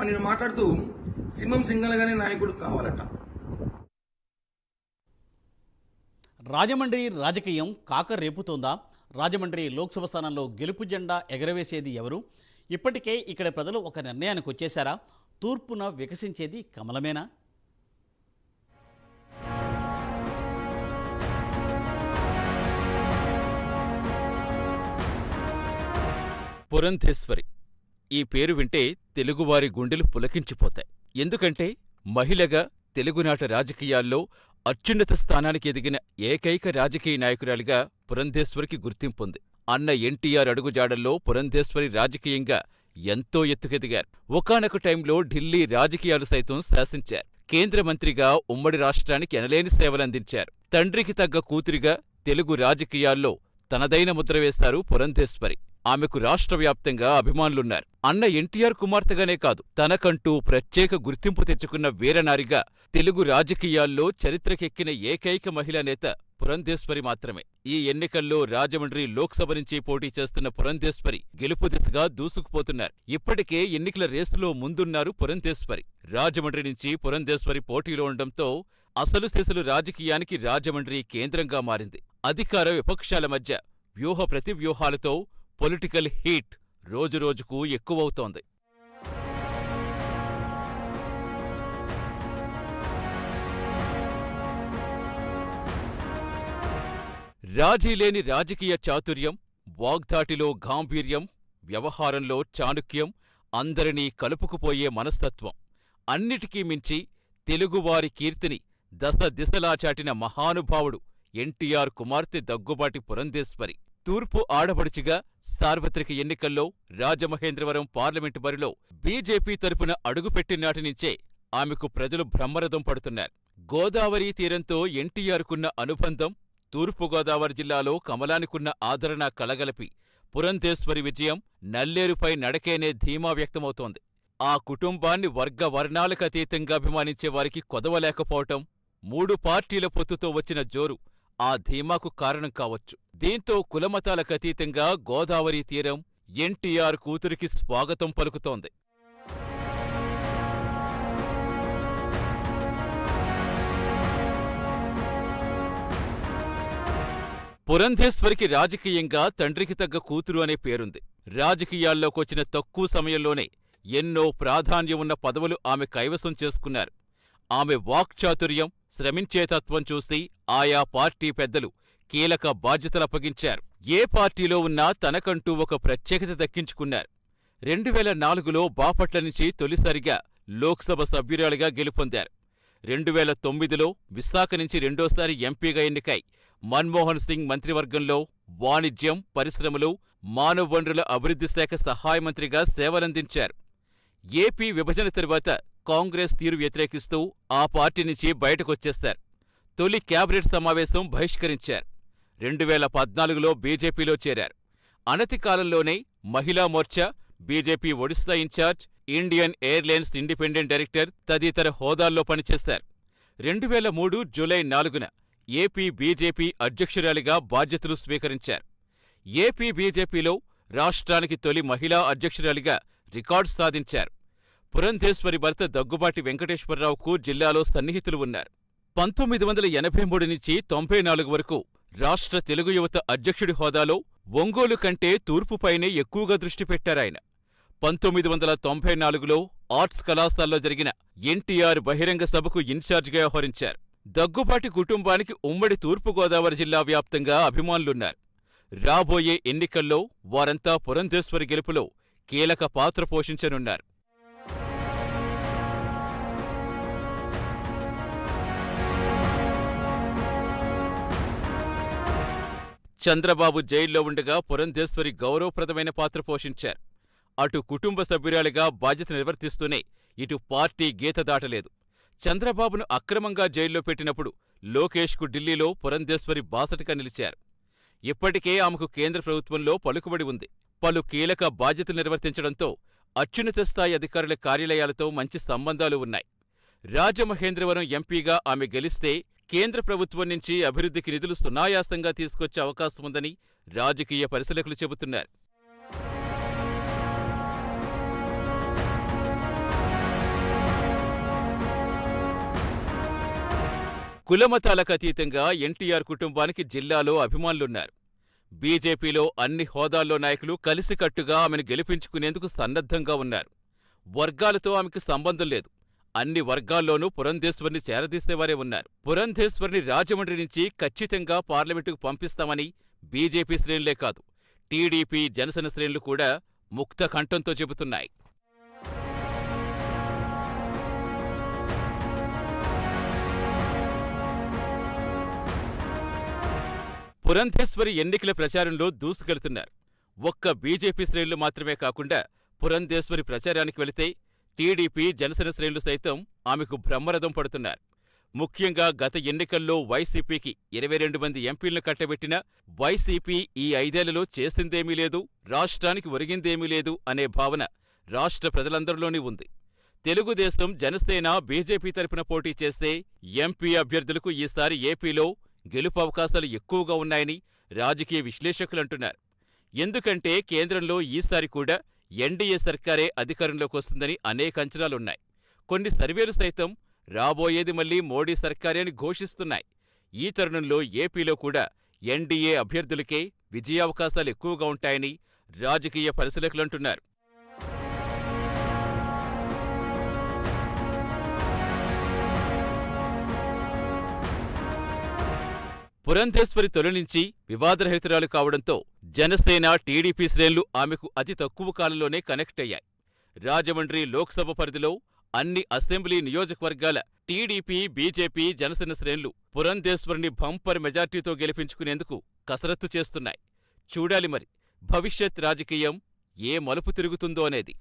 ఆయన మాట్లాడుతూ సింహం సింగల్గానే నాయకుడు కావాలట. రాజమండ్రి రాజకీయం కాక రేపుతోందా? రాజమండ్రి లోక్సభ స్థానంలో గెలుపు జెండా ఎగరవేసేది ఎవరు? ఇప్పటికే ఇక్కడ ప్రజలు ఒక నిర్ణయానికి వచ్చేశారా? తూర్పున వికసించేది కమలమేనా? పురంధేశ్వరి ఈ పేరు వింటే తెలుగువారి గుండెలు పులకించిపోతాయి. ఎందుకంటే మహిళగా తెలుగునాట రాజకీయాల్లో అత్యున్నత స్థానానికి ఎదిగిన ఏకైక రాజకీయ నాయకురాలిగా పురంధేశ్వరికి గుర్తింపుంది. అన్న ఎన్టీఆర్ అడుగుజాడల్లో పురంధేశ్వరి రాజకీయంగా ఎంతో ఎత్తుకెదిగారు. ఒకానొక టైంలో ఢిల్లీ రాజకీయాలు సైతం శాసించారు. కేంద్ర మంత్రిగా ఉమ్మడి రాష్ట్రానికి ఎనలేని సేవలందించారు. తండ్రికి తగ్గ కూతురిగా తెలుగు రాజకీయాల్లో తనదైన ముద్ర వేశారు పురంధేశ్వరి. ఆమెకు రాష్ట్ర వ్యాప్తంగా అభిమానులున్నారు. అన్న ఎన్టీఆర్ కుమార్తెగానే కాదు, తనకంటూ ప్రత్యేక గుర్తింపు తెచ్చుకున్న వీరనారిగా తెలుగు రాజకీయాల్లో చరిత్రకెక్కిన ఏకైక మహిళా నేత పురంధేశ్వరి మాత్రమే. ఈ ఎన్నికల్లో రాజమండ్రి లోక్సభ నుంచి పోటీ చేస్తున్న పురంధేశ్వరి గెలుపు దిశగా దూసుకుపోతున్నారు. ఇప్పటికే ఎన్నికల రేసులో ముందున్నారు పురంధేశ్వరి. రాజమండ్రి నుంచి పురంధేశ్వరి పోటీలో ఉండడంతో అసలు సిసలు రాజకీయానికి రాజమండ్రి కేంద్రంగా మారింది. అధికార విపక్షాల మధ్య వ్యూహ ప్రతివ్యూహాలతో పొలిటికల్ హీట్ రోజురోజుకు ఎక్కువవుతోంది. రాజీలేని రాజకీయ చాతుర్యం, వాగ్ధాటిలో గాంభీర్యం, వ్యవహారంలో చాణుక్యం, అందరినీ కలుపుకుపోయే మనస్తత్వం, అన్నిటికీ మించి తెలుగువారి కీర్తిని దశ దిశలా చాటిన మహానుభావుడు ఎన్టీఆర్ కుమార్తె దగ్గుబాటి పురంధేశ్వరి. తూర్పు ఆడపడుచుగా సార్వత్రిక ఎన్నికల్లో రాజమహేంద్రవరం పార్లమెంటు బరిలో బీజేపీ తరపున అడుగుపెట్టినాటినుంచే ఆమెకు ప్రజలు బ్రహ్మరథం పడుతున్నారు. గోదావరీ తీరంతో ఎన్టీఆర్కున్న అనుబంధం, తూర్పుగోదావరి జిల్లాలో కమలానికున్న ఆదరణ కలగలిపి పురంధేశ్వరి విజయం నల్లేరుపై నడకేనే ధీమా వ్యక్తమవుతోంది. ఆ కుటుంబాన్ని వర్గ వర్ణాలకతీతంగా అభిమానించే వారికి కొదవలేకపోవటం, 3 పార్టీల పొత్తుతో వచ్చిన జోరు ఆ ధీమాకు కారణం కావచ్చు. దీంతో కులమతాలకతీతంగా గోదావరీ తీరం ఎన్టీఆర్ కూతురికి స్వాగతం పలుకుతోంది. పురంధేశ్వరికి రాజకీయంగా తండ్రికి తగ్గ కూతురు అనే పేరుంది. రాజకీయాల్లోకొచ్చిన తక్కువ సమయంలోనే ఎన్నో ప్రాధాన్యమున్న పదవులు ఆమె కైవసం చేసుకున్నారు. ఆమె వాక్చాతుర్యం, శ్రమించేతత్వం చూసి ఆయా పార్టీ పెద్దలు కీలక బాధ్యతలప్పగించారు. ఏ పార్టీలో ఉన్నా తనకంటూ ఒక ప్రత్యేకత దక్కించుకున్నారు. 2004లో బాపట్ల నుంచి తొలిసారిగా లోక్సభ సభ్యురాలిగా గెలుపొందారు. 2009లో విశాఖ నుంచి రెండోసారి ఎంపీగా ఎన్నికై మన్మోహన్ సింగ్ మంత్రివర్గంలో వాణిజ్యం, పరిశ్రమలు, మానవ వనరుల అభివృద్ధి శాఖ సహాయ మంత్రిగా సేవలందించారు. ఏపీ విభజన తరువాత కాంగ్రెస్ తీరు వ్యతిరేకిస్తూ ఆ పార్టీ నుంచి బయటకొచ్చేశారు. తొలి క్యాబినెట్ సమావేశం బహిష్కరించారు. 2014లో బీజేపీలో చేరారు. అనతి కాలంలోనే Mahila Morcha, BJP Odisha in charge, Indian Airlines independent director తదితర హోదాల్లో పనిచేశారు. 2003 జూలై 4న ఏపీ బీజేపీ అధ్యక్షురాలిగా బాధ్యతలు స్వీకరించారు. ఏపీ బీజేపీలో రాష్ట్రానికి తొలి మహిళా అధ్యక్షురాలిగా రికార్డు సాధించారు. పురంధేశ్వరి భర్త దగ్గుబాటి వెంకటేశ్వరరావుకు జిల్లాలో సన్నిహితులు ఉన్నారు. 1983 నుంచి 94 వరకు రాష్ట్ర తెలుగు యువత అధ్యక్షుడి హోదాలో ఒంగోలు కంటే తూర్పుపైనే ఎక్కువగా దృష్టి పెట్టారాయన. 1994లో ఆర్ట్స్ కళాశాలలో జరిగిన ఎన్టీఆర్ బహిరంగ సభకు ఇన్ఛార్జిగా వ్యవహరించారు. దగ్గుబాటి కుటుంబానికి ఉమ్మడి తూర్పుగోదావరి జిల్లా వ్యాప్తంగా అభిమానులున్నారు. రాబోయే ఎన్నికల్లో వారంతా పురంధేశ్వరి గెలుపులో కీలక పాత్ర పోషించనున్నారు. చంద్రబాబు జైల్లో ఉండగా పురంధేశ్వరి గౌరవప్రదమైన పాత్ర పోషించారు. అటు కుటుంబ సభ్యురాలిగా బాధ్యత నిర్వర్తిస్తూనే ఇటు పార్టీ గీత దాటలేదు. చంద్రబాబును అక్రమంగా జైల్లో పెట్టినప్పుడు లోకేష్కు ఢిల్లీలో పురంధేశ్వరి బాసటగా నిలిచారు. ఇప్పటికే ఆమెకు కేంద్ర ప్రభుత్వంలో పలుకుబడి ఉంది. పలు కీలక బాధ్యతలు నిర్వర్తించడంతో అత్యున్నత స్థాయి అధికారుల కార్యాలయాలతో మంచి సంబంధాలు ఉన్నాయి. రాజమహేంద్రవరం ఎంపీగా ఆమె గెలిస్తే కేంద్ర ప్రభుత్వం నుంచి అభివృద్ధికి నిధులు సునాయాసంగా తీసుకొచ్చే అవకాశముందని రాజకీయ పరిశీలకులు చెబుతున్నారు. కులమతాలకు అతీతంగా ఎన్టీఆర్ కుటుంబానికి జిల్లాలో అభిమానులున్నారు. బీజేపీలో అన్ని హోదాల్లో నాయకులు కలిసికట్టుగా ఆమెను గెలిపించుకునేందుకు సన్నద్ధంగా ఉన్నారు. వర్గాలతో ఆమెకు సంబంధం లేదు. అన్ని వర్గాల్లోనూ పురంధేశ్వరిని చేరదీసేవారే ఉన్నారు. పురంధేశ్వరిని రాజమండ్రి నుంచి ఖచ్చితంగా పార్లమెంటుకు పంపిస్తామని బీజేపీ శ్రేణులే కాదు, టీడీపీ, జనసేన శ్రేణులు కూడా ముక్త కంఠంతో చెబుతున్నాయి. పురంధేశ్వరి ఎన్నికల ప్రచారంలో దూసుకెళ్తున్నారు. ఒక్క బీజేపీ శ్రేణులు మాత్రమే కాకుండా పురంధేశ్వరి ప్రచారానికి వెళితే టీడీపీ, జనసేన శ్రేణులు సైతం ఆమెకు బ్రహ్మరథం పడుతున్నారు. ముఖ్యంగా గత ఎన్నికల్లో వైసీపీకి 22 మంది ఎంపీలను కట్టబెట్టిన వైసీపీ ఈ 5 ఏళ్లలో చేసిందేమీ లేదు, రాష్ట్రానికి ఒరిగిందేమీ లేదు అనే భావన రాష్ట్ర ప్రజలందరిలోనే ఉంది. తెలుగుదేశం, జనసేన, బీజేపీ తరపున పోటీ చేసే ఎంపీ అభ్యర్థులకు ఈసారి ఏపీలో గెలుపు అవకాశాలు ఎక్కువగా ఉన్నాయని రాజకీయ విశ్లేషకులంటున్నారు. ఎందుకంటే కేంద్రంలో ఈసారి కూడా ఎన్డీఏ సర్కారే అధికారంలోకి వస్తుందని అనేక అంచనాలున్నాయి. కొన్ని సర్వేలు సైతం రాబోయేది మళ్లీ మోడీ సర్కారే అని ఘోషిస్తున్నాయి. ఈ తరుణంలో ఏపీలో కూడా ఎన్డీఏ అభ్యర్థులకే విజయావకాశాలు ఎక్కువగా ఉంటాయని రాజకీయ పరిశీలకులంటున్నారు. పురంధేశ్వరి తొలి నుంచి వివాదరహితురాలు కావడంతో జనసేన, టీడీపీ శ్రేణులు ఆమెకు అతి తక్కువ కాలంలోనే కనెక్ట్ అయ్యాయి. రాజమండ్రి లోక్సభ పరిధిలో అన్ని అసెంబ్లీ నియోజకవర్గాల టీడీపీ, బీజేపీ, జనసేన శ్రేణులు పురంధేశ్వరిని బంపర్ మెజార్టీతో గెలిపించుకునేందుకు కసరత్తు చేస్తున్నాయి. చూడాలి మరి భవిష్యత్ రాజకీయం ఏ మలుపు తిరుగుతుందో అనేది.